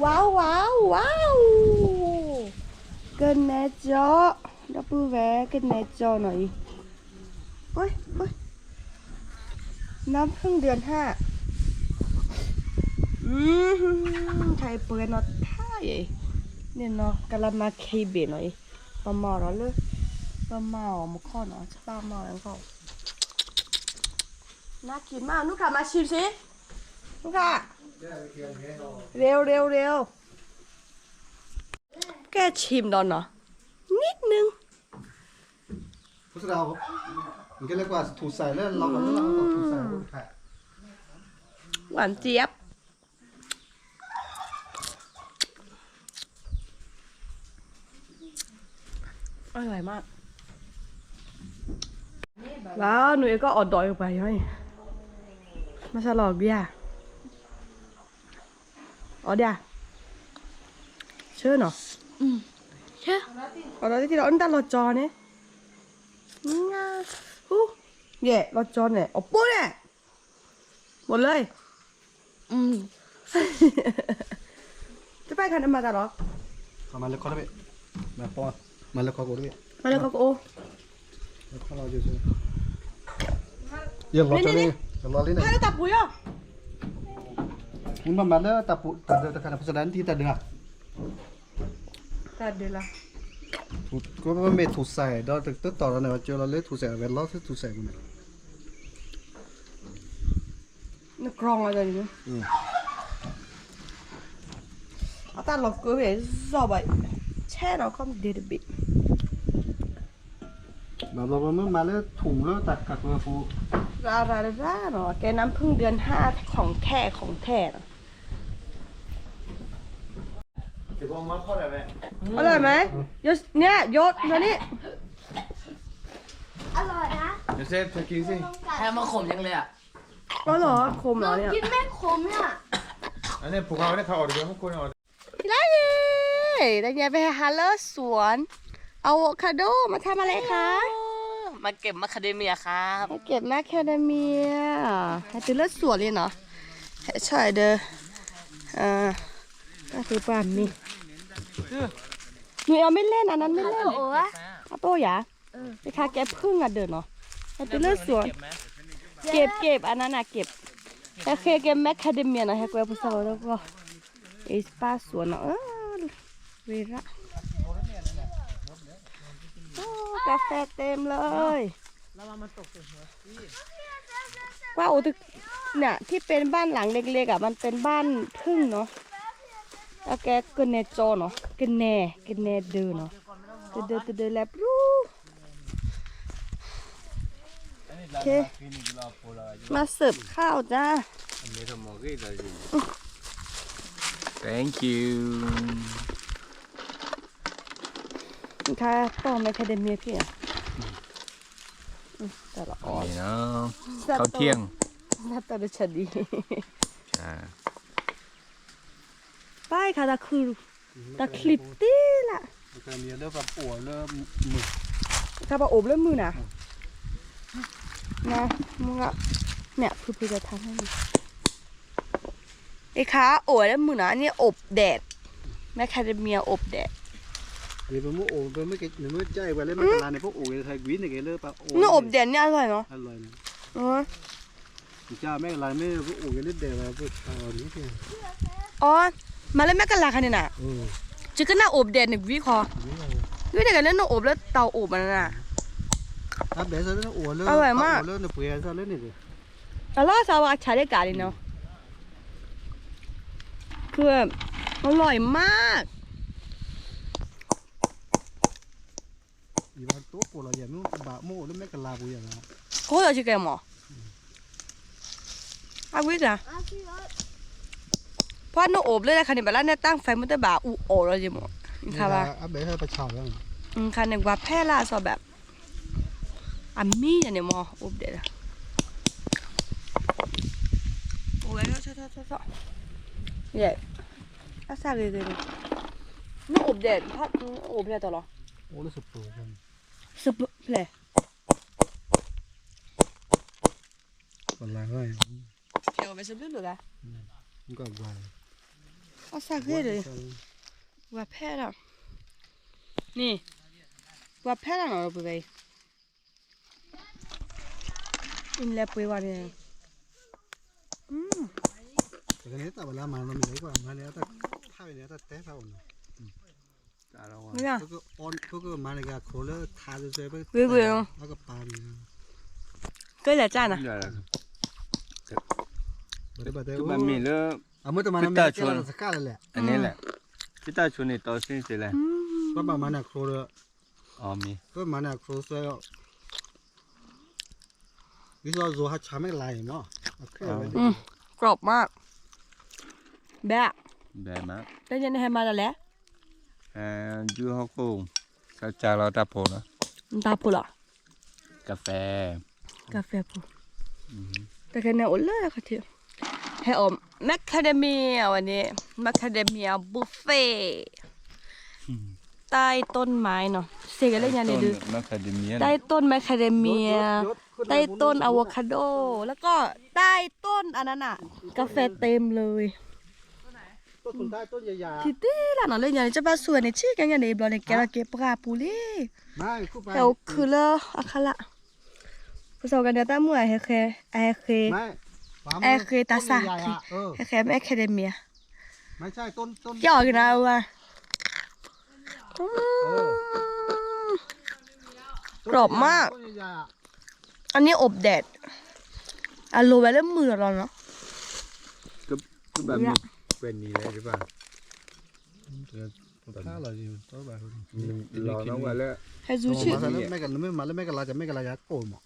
ว้าวว้าวว้าวเกินแน่จอดับเบิลแวร์เกินแน่จอหน่อยเฮ้ยน้ำพึ่งเดือน5ไทยเปิดเนาะท่าใหญ่เนี่ยเนาะกะละมาเคเบหน่อยปลาหมอเนาะเลยปลาหมอมุกข้อเนาะปลาหมอแล้วก็น่ากินมากนุ๊กค่ะมาชิมสินุ๊กค่ะเร็วแกชิมดอนเนาะนิดนึงพุทธดาวมันก็เรียกว่าถูใส่แล้วเราก็ต้องถูใส่ลูกแพะหวานเจี๊ยบอร่อยมากว้าวหนูก็อดดอยออกไปย่อยมาฉลองเบียร์อ๋อเดียเชื่อเนาะเชื่ออ๋อเราที่เราอันตรอจอเนี่ยง่าฮู้เย่รอจอเนี่ยอ๋อปุ๊บเนี่ยหมดเลยจะไปคันมาตลอดมาแล้วเขาได้มาปอมาแล้วเขาก็ได้มาแล้วก็โอ้แล้วเขาเราจะซื้อยังรอจะนี่จะรอเลยนะพาเราตับปุ๋ยอ่ะมันมาแล้วตับตะขนาดพุทธดานที่ตะเดือตัดเดี๋ยวละถูก็มันไม่ถูใส่ดอกตึ๊ดต่อแล้วเนี่ยเจอเราเลยถูใส่เวลาที่ถูใส่มันนักกรองอะไรนี่เอาตาหลอกเกลือไปซอบไปแช่เราก็เดือดบิดแบบเราเมื่อมาแล้วถุงแล้วตัดกักเลยฟูราเนาะแกน้ำพึ่งเดือน5ของแท้เนาะเดี๋ยวผมมาเข้าได้ไหมอร่อยไหมยศเนี่ยยศมานี่อร่อยนะ เดี๋ยวเซฟเธอกินสิแค่มาขมจังเลยอ่ะก็เหรอคมเหรอเนี่ยกินไม่ขมเนี่ยอันนี้ผูกเขาเนี่ยเขาออกเดี๋ยวเขาคุยออกได้เลยได้ไงไปฮัลโหลสวนอะโวคาโดมาทำอะไรคะ มาเก็บมะคาเดเมียครับ มาเก็บแมคคาเดเมียให้ตื่นเลือดสวนเลยเนาะให้ช่วยเด้อก็คือป่านนี่หนูเอาไม่เล่นอันนั้นไม่เล่นเอาโต้ยาไปคาแกพึ่งอ่ะเดินเนาะให้ตื่นเลือดสวนเก็บอันนั้นอ่ะเก็บแต่เคเก็บแมคคาเดเมียนะให้กูเอาไปใส่แล้วก็ไอ้ป้าสวนเนาะเวระกาแฟเต็มเลยว่าโอ้ตึกเนี่ยที่เป็นบ้านหลังเล็กๆอ่ะมันเป็นบ้านพึ่งเนาะแล้วแกกินเนจอเนาะกินเนเดินเนาะเดินแล้วรู้โอเคมาเสิร์ฟข้าวจ้า thank you ค่ะต่อแมคคาเดเมียพี่อ่ะแต่ละอ่อนนี่เนาะข้าวเที่ยงน่าตาดูฉดี ใช่ ป้ายค่ะตะคลิปตีละ แต่เมียเริ่มแบบปวดเริ่มมึกข้าปะอบเริ่มมือนะนะมึงอ่ะเนี่ยคือจะทำให้มึงไอ้ขาโอ้ยแล้วมือนะอันนี้อบแดดแมคคาเดเมียอบแดดเดี๋ยวผมโอ้ผมไม่เก็ตไม่ใจไปเลยมันตลาดในพวกโอ้ยไทยวินเนี่ยเลิกปะโอ้นี่อบแดดเนี่ยอร่อยเนาะอร่อยนะจ้าแม่อะไรไม่พวกโอ้ยเล่นแดดอะไรพวกเอานี้เพียงอ๋อมาเล่นแม่กันลาคันเนี่ยน่ะจะก็น่าอบแดดเนี่ยวิคอวิแต่กันเล่นอบแล้วเตาอบมันน่ะครับเดี๋ยวจะเล่นโอ้เล่นอร่อยมากเล่นเปลือยจะเล่นนี่ดิอร่อยสาวใช้ได้การเลยเนาะคืออร่อยมากอีวันตัวปวดเราอย่างนู้นบะโม่แล้วแม่กันลาบุยอย่างนั้นโค้ชจะแกมออาวิจ้ะเพราะโนอบเลยนะคันนี้แบบนั้นเนี่ยตั้งไฟมันจะแบบอูโอเราจะหมดค่ะว่าอัปเดตให้ประชาชนคันนี้ว่าแพร่ล่าสอบแบบอามี่เนี่ยมออบเด็ดโอ้ยชอบเย่อาซาเลยโนอบเด็ดพัดอบเลยตลอดโอ้แล้วสุดโต่งสุดเลยคนละง่ายเกี่ยวกับสุดเลยหรือไงมันก็วาย เอาสักเรื่อยเลยว่าแพ้แล้วนี่ว่าแพ้แล้วเราไปไงอินแล้วไปวันนี้แต่กันนี้แต่เวลามันมีอะไรกว่ามาแล้วแต่ถ้าไปเนี่ยแต่แต่เท่านั้นไม่อะก็ออนก็มาเลยก็โคเลอร์ทาจะไปแล้วก็ปานก็แหละจ้านะคือมันมีเรื่อง เมื่อตะมันไม่ได้ชวนสักการเลยแหละอันนี้แหละพี่ตาชวนในต่อสิ้นสิแหละก็ประมาณนั้นโคเลอร์มีก็ประมาณนั้นโคเลอร์วิศวะรู้ฮัชชาไม่ไหลเนาะกรอบมากแบบมากได้ยินให้มาแล้วแหละยูฮอกกูก็จะเราตาโพนะตาโพล่ะกาแฟโพแต่แค่เนี่ยโอ้เลยค่ะทีให้อมแมคคาเดเมียวันนี้แมคคาเดเมียบุฟเฟ่ใต้ต้นไม้เนาะเสียกันเลยยังไงดูใต้ต้นแมคคาเดเมียใต้ต้นอะโวคาโดแล้วก็ใต้ต้นอันนั้นอ่ะกาแฟเต็มเลยต้นได้ต้นใหญ่ๆที่ตีล่ะเนาะเลยยังจะมาสวยในชื่อกันยังไงบลอในแกละเก็บปลาปูลี่ไม่คู่ไปเดี๋ยวคือละอะคะละผู้สาวกันเดี๋ยวตั้งมือไอเคตาซาไอเคแมคคาเดเมียไม่ใช่ต้นย่อกันนะว่ะกรอบมากอันนี้อบแดดอโลเวลล์มือเราเนาะก็แบบนี้เป็นนี้เลยหรือเปล่าถ้าเราอยู่ตัวแบบรอน้องวันแล้วให้ซูชิไม่กันไม่มาแล้วไม่กันเราจะไม่กันเราจะโกงหมด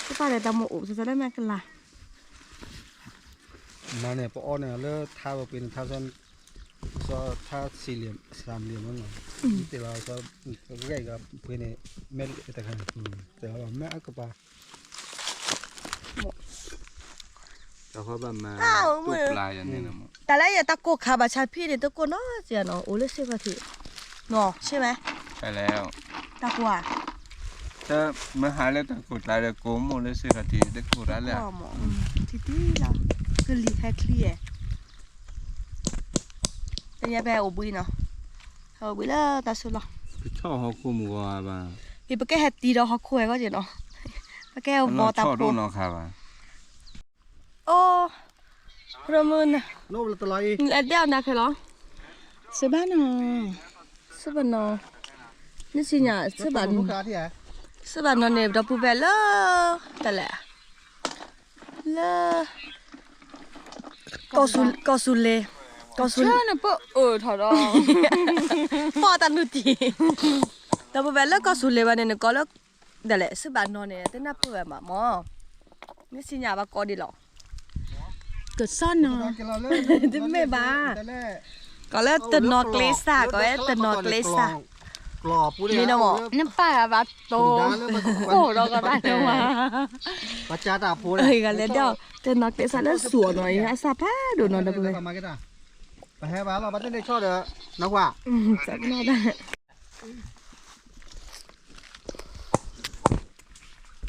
ก็ป้าเดี๋ยวตามหมูจะได้แม่กันละมาเนี่ยพอเนี่ยแล้วถ้าเราเป็นถ้าซ้อนถ้าสี่เหลี่ยมสามเหลี่ยมนั่นหรอแต่เราก็ใหญ่กับเพื่อนเนี่ยไม่แต่กันแต่เราไม่เอากระป๋าเราเขาแบบมาตุกปลายอย่างนี้นะมั้งแต่แล้วอย่าตะโกขาบาชาพี่เนี่ยตะโกเนาะเจียเนาะโอ้เลยเสียกว่าทีเนาะใช่ไหมใช่แล้วตะกัวถ้าเมื่อหาแล้วตะกุดลายแล้วโกมหมดเลยสิครับทีตะกุดแล้วทีละคือลีแค่เคลียร์แต่ยังแบบอบบุยเนาะอบบุยแล้วตาสุดละพี่ชอบเขาคุมวัวบ้างพี่ปะแกแฮตตีเราเขาคุยก็เจ๋เนาะปะแกวอตาโพเนาะค่ะบ้างโอ้ประเมินนะโน้ตตลอดเดี๋ยวนะคือหรอสบายเนาะสบายเนาะนี่สิเนี่ยสบายสบายเนาะเนี่ยเราพูดไปเลยแต่ละเลยก็สุเลใช่นะปะถอดออกพอตันดูทีแต่พอแบบแล้วก็สุเลวันนี้ก็แล้วเดี๋ยวแหละสบายเนาะเนี่ยแต่น่าเปื่อยมาหมอนี่สิเนี่ยว่าก็ดีหรอเกิดซ่อนเนาะจะไม่บ้าก็แล้วตัวนอกเลซ่าก็แล้วตัวนอกเลซ่ากรอบพูดเลยนะหมอน้ำปลาบัตโตโอ้เราก็ได้แล้วมาปัจจาตาพูดกันแล้วเดี๋ยวตัวนอกเลซ่าแล้วสวยหน่อยนะซาพ้าดูนอนได้ไหมไปให้บ้านเราบ้านได้ชอบเด้อนักว่าจับนอนได้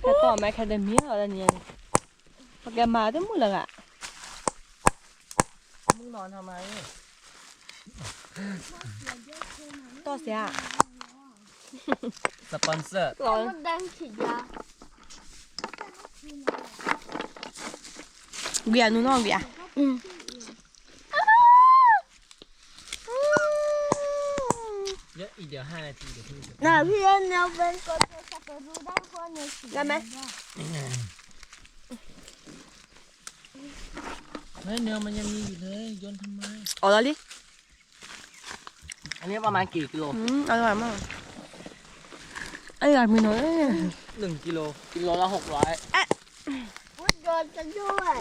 แค่ต่อแมคคาเดเมียอะไรเนี่ยพอแกมาได้หมดเลยอ่ะมึงนอนทำไมต่อเสียสปอนเซอร์ร้อนเบียร์นู่นน้องเบียร์เยอะอีกเดี๋ยว5 นาทีเดี๋ยวพี่น่ะพี่เอ็นเราเป็นคนที่จะไปดูได้คนนี้ได้ไหมเฮ้ยเนื้อมันยังมีอยู่เลยโยนทำไมอ๋อแล้วดิอันนี้ประมาณกี่กิโลอร่อยมากอร่อยมีน้อย1 กิโลละ600เอ๊ะพูดโยนกันด้วย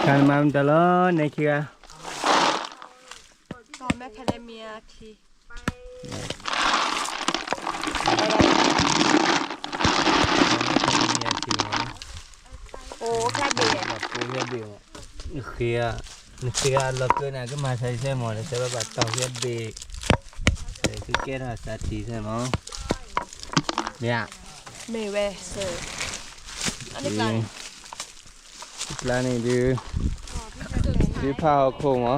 การมาแต่ละในเคียตอนแมคคาเดเมียทีโอ้แค่เดียวปูแค่เดียวเคลียร์เราเกินน่ะก็มาใช้ใช่หมดใช่ป่ะบัดต่อแค่เบรกใช่คือแก้น่ะสติใช่ไหมเนี่ยไม่เวสร์อันนี้ปลานี่ดู ซื้อผ้าโคงเหรอ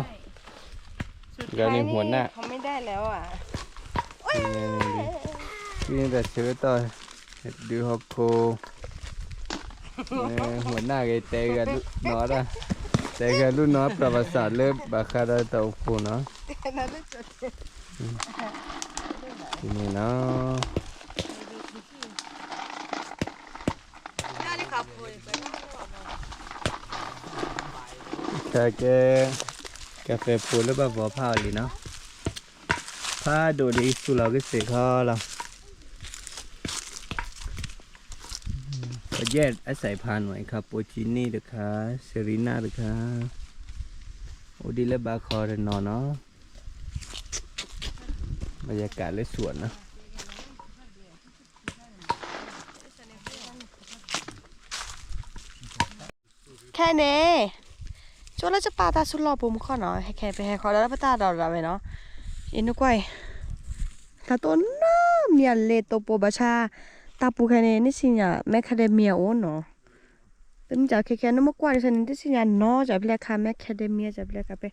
สุด เดี๋ยว ท้าย นี้ นี่ หัวหน้า เขาไม่ได้แล้วอ่ะ นี่แต่ซื้อต่อดูฮอกโคหัวหน้าไอ้เตะกันนอดอ่ะเตะกันรุ่นนอดประวัติศาสตร์เริ่มบาคาราตาโคเนาะที่นี่เนาะแต่แกกาแฟพูดแล้วแบบว่าผ้าเลยเนาะผ้าดูดีสุดเราก็เสียข้อเราประเย็ดอาศัยผ่านหน่อยครับโปจินี่เด็กค่ะเซรีน่าเด็กค่ะโอดีและบาคอร์นอนเนาะบรรยากาศเลยสวนนะ แค่นี้ช่วงเราจะปาตาสุดหล่อปุ่มข้อเนาะให้แค่ไปให้เขาแล้วปาตาเราไปเนาะอินุกไว้ถ้าตัวน้ำเนี่ยเลโตโปบาชาตาปูแค่นี้นี่สิเนี่ยแมคคาเดเมียโอเนาะตึมจากแค่นั้นมากกว่าดิฉันนี่สิเนี่ยเนาะจะไปเรียกค่ะแมคคาเดเมียจะไปเรียกค่ะไป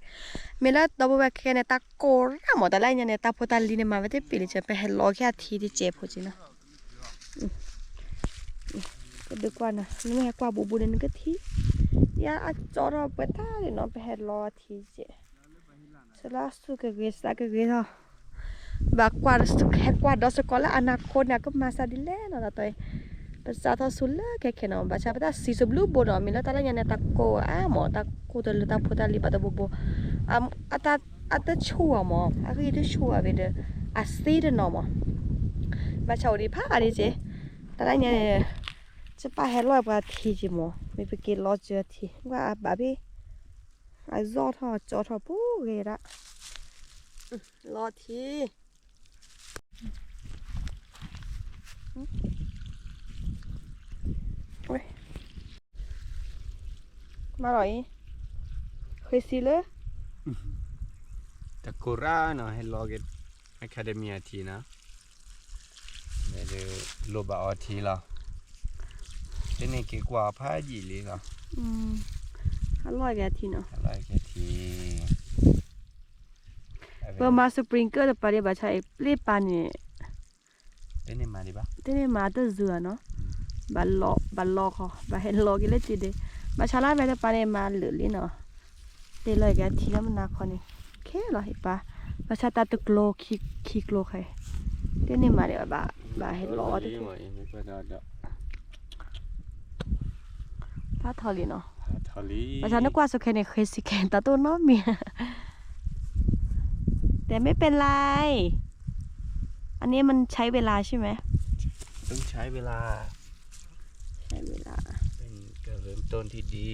เมื่อตัวแบบแค่นี้ตาโกระหมดแต่ละอย่างเนี่ยตาโพตาลีเนี่ยมาไว้ที่ปีนี้จะไปให้รอแค่ทีที่เจ็บหัวจีนะก็ดีกว่านะนี่ไม่ให้กว่าบูบูเนี่ยก็ทีอย่าจอดเราไปท่าเลยเนาะไปให้รอทีเจ็บสละสุกเกสกเกสอ่ะแบบกว่าสุกแค่กว่าดอสกอลและอนาคตเนี่ยก็มาซาดิเล่เนาะตัวภาษาทสุลแค่เนาะภาษาภาษาซีซูบลูบเนาะมีแล้วตอนนี้เนี่ยตะโกหมอตะโกตัวตะโพตาลีปะตะบูบูอัตชัวหมออะคือตัวชัวไปเด้อซีเดเนาะหมอภาษาดีพาอะไรเจตอนนี้เนี่ยจะไปให้รอยกว่าทีจิหมอไม่ไปกินรอเจอทีว่าบาบี้ไอ้จอทอจอทอปูเกละรอทีโอ้ยมาหน่อยเคยซีเลย แต่โคราเนาะให้รอเก็ตอะคาเดมีทีนะเดี๋ยวโลบาอทีละที่นี่กี่กว่าผ้าหยีเลยเหรอ อร่อยแกทีเนาะ อะไรแค่ที เบอร์มาสปริงเกอร์แต่ปารีบาใช้เรียบปานนี่ เต้นมาดิบ้า เต้นมาแต่เสือเนาะบัลลอเขาบาเห็นลอกิเลจิเดบาชาลาไปแต่ปานนี่มาเหลือลิเนาะเตเลยแกทีแล้วมันนักคนนี้แค่เหรอเห็นปะบาชาตาตุกโลคิกโลใครเต้นมาเดี๋ยวบาเห็นลอที่พาทอลีเนาะ ทอลี บาชานึกว่าสุแค่ในเคยสิแคนตาตัวเนาะเมียแต่ไม่เป็นไรอันนี้มันใช้เวลาใช่ไหม ต้องใช้เวลา ใช้เวลา เป็นการเริ่มต้นที่ดี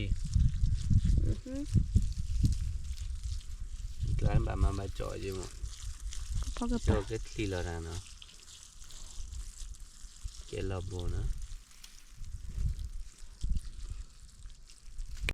ร้านแบบมาจ่อยอยู่มั้ง พ่อก็ไป จ่อก็ทีละนะเนาะเกลาโบนะ